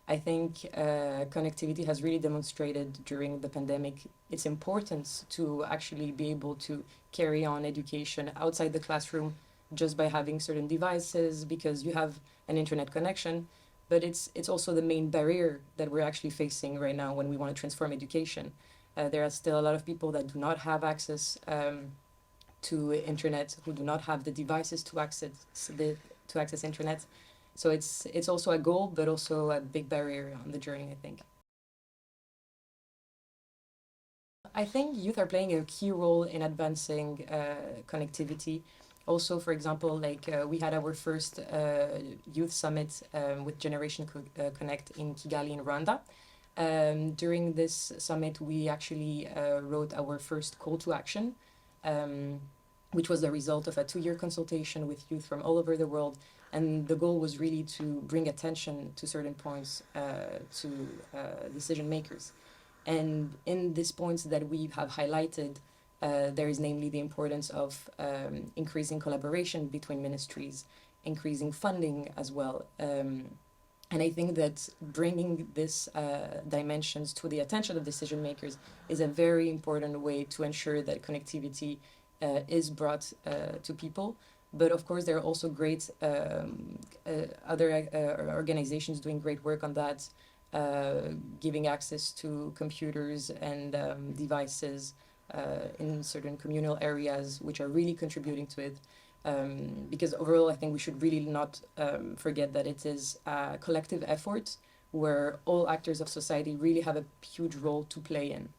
I think connectivity has really demonstrated during the pandemic its importance to actually be able to carry on education outside the classroom just by having certain devices because you have an internet connection. But it's also the main barrier that we're actually facing right now when we want to transform education. There are still a lot of people that do not have access to internet, who do not have the devices to access internet. So it's also a goal, but also a big barrier on the journey, I think. I think youth are playing a key role in advancing connectivity. Also, for example, we had our first youth summit with Generation Connect in Kigali in Rwanda. During this summit, we actually wrote our first call to action, which was the result of a 2-year consultation with youth from all over the world. And the goal was really to bring attention to certain points to decision makers. And in these points that we have highlighted, there is namely the importance of increasing collaboration between ministries, increasing funding as well. And I think that bringing these dimensions to the attention of decision makers is a very important way to ensure that connectivity is brought to people. But of course, there are also great other organizations doing great work on that, giving access to computers and devices in certain communal areas, which are really contributing to it. Because overall, I think we should really not forget that it is a collective effort where all actors of society really have a huge role to play in.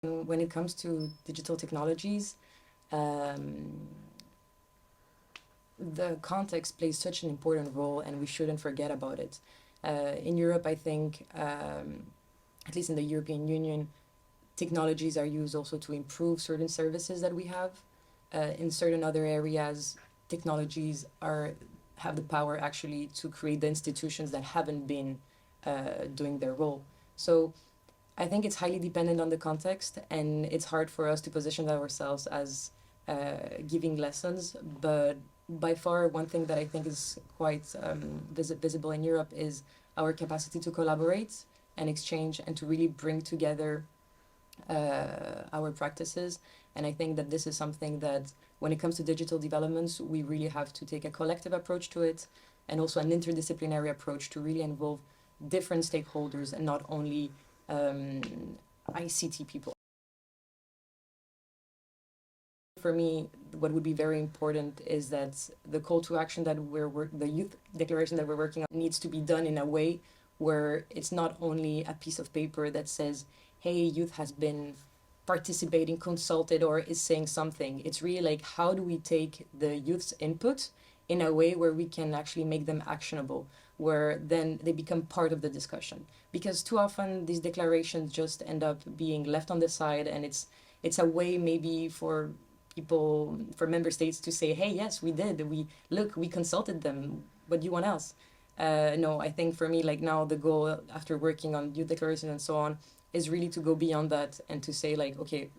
When it comes to digital technologies, the context plays such an important role, and we shouldn't forget about it. In Europe, I think, at least in the European Union, technologies are used also to improve certain services that we have. In certain other areas, technologies have the power actually to create the institutions that haven't been doing their role. So I think it's highly dependent on the context, and it's hard for us to position ourselves as giving lessons. But by far, one thing that I think is quite visible in Europe is our capacity to collaborate and exchange and to really bring together our practices. And I think that this is something that when it comes to digital developments, we really have to take a collective approach to it, and also an interdisciplinary approach to really involve different stakeholders and not only ICT people. For me, what would be very important is that the call to action that the youth declaration that we're working on needs to be done in a way where it's not only a piece of paper that says, hey, youth has been participating, consulted, or is saying something. It's really like, how do we take the youth's input in a way where we can actually make them actionable, where then they become part of the discussion? Because too often these declarations just end up being left on the side, and it's a way maybe for people, for member states to say, hey, yes, we did, we consulted them, what do you want else? No, I think for me, like now the goal after working on youth declaration and so on is really to go beyond that and to say like, okay,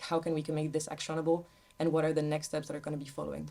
how can we make this actionable, and what are the next steps that are going to be following?